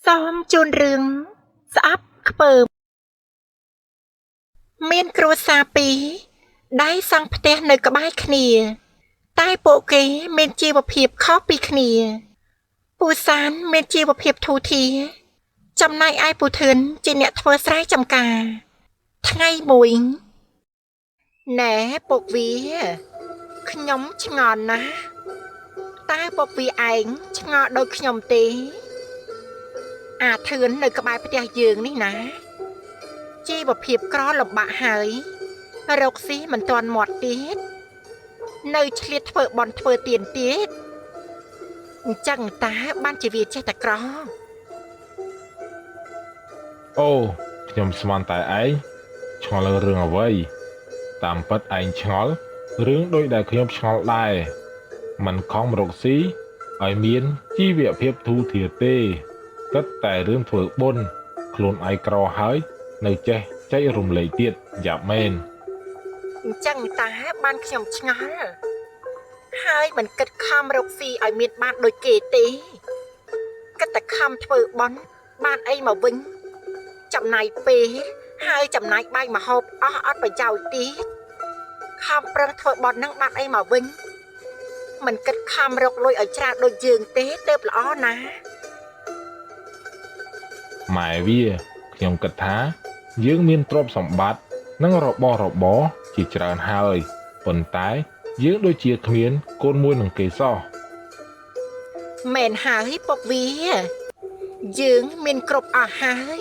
ซ้อมจูนเรืองสอับเปิมเมียนครัวซาปีได้สั่งพเตในกระบายขณีใต้โปเกเมนจีวเพียบข้อปีขณีปูซานเมนจีวเพียบทูทีจำนายไอปูเทินจีเนทเวอร์ไซจำกาทั้งไงมวยแหน่ปกวีขยมชงอนนะใต้ปกวีไอชงอโดยขยมตีเทินในกระบายพเตยืงนี่นะจีบเพียบกรอหลบบะหายรกซีมันตอนหมดตีดในเฉลียเถอบอลเถอเตียนตีดจังตาบ้านจีวีเจตกรอអូខ្ញុំស្មានតែឯងឆ្ងល់រឿងអ្វីតាមពិតឯងឆ្ងល់រឿងដូចដែលខ្ញុំឆ្ងល់ដែរមិនខំរកស៊ីឲ្យមានជីវភាពធូរធារទេគិតតែរឿងធ្វើបុណ្យខ្លួនឯងក្រហើយនៅចេះចែករំលែកទៀតយ៉ាប់មែនจังตาบ้านขยมឆ្ងល់ហើយមិនគិតខំរកស៊ីឲ្យមានបានដូចគេទេគិតតែខំធ្វើបន់បានអីមកវិញចំណាយពេលហើយចំណាយបាយមហូបអស់អត់ប្រយោជន៍ទៀតខំប្រឹងធ្វើបន់នឹងបានអីមកវិញមិនគិតខំរកលុយឲ្យច្រើនដូចយើងទេទើបល្អណាម៉ែវាខ្ញុំគិតថាយើងមានទ្រព្យសម្បត្តិនិងរបស់របរជាច្រើនហើយប៉ុន្តែយើងដូចជាគ្មានកូនមួយនឹងគេសោះមែនហើយពុកវាយើងមានគ្រប់អស់ហើយ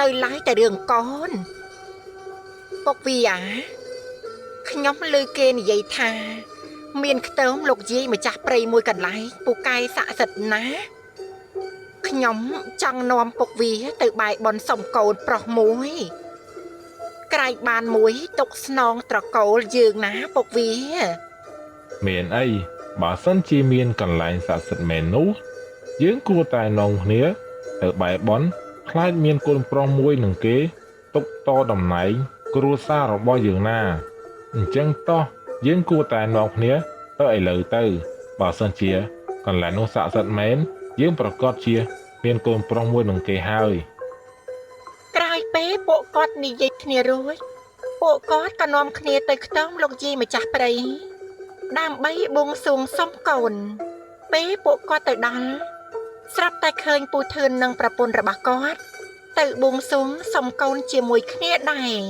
នៅឡើយតែរឿងកូនពុកវាខ្ញុំឮគេនិយាយថាមានខ្ទើមលោកយាយម្ចាស់ព្រៃមួយកន្លែងពូកែស័ក្តិសិទ្ធិណាខ្ញុំចង់នាំពុកវាទៅបាយបន់សុំកូនប្រុសមួយក្រែកបានមួយទុកស្នងត្រកូលយើងណាពុកវាមានអីបើសិនជាមានកន្លែងស័ក្តិសិទ្ធិមែននោះយើងគួរតែនាំគ្នាទៅបែបបន់ខ្លាចមានកូនប្រុសមួយនឹងគេទុកតតំណែងគ្រួសាររបស់យើងណាអញ្ចឹងតោះយើងគួរតែនាំគ្នាទៅឥឡូវទៅបើសិនជាកន្លែងនោះស័ក្តិសិទ្ធិមែនយើងប្រកាសជាមានកូនប្រុសមួយនឹងគេហើយក្រោយពេលពួកគាត់និយាយគ្នារួចពួកគាត់ក៏នាំគ្នាទៅខ្ទមលោកយាយម្ចាស់ព្រៃដើម្បីបួងសួងសុំកូនពេលពួកគាត់ទៅដល់ស្រាប់តែឃើញពូធឿននិងប្រពន្ធរបស់គាត់ទៅបួងសួងសុំកូនជាមួយគ្នាដែរ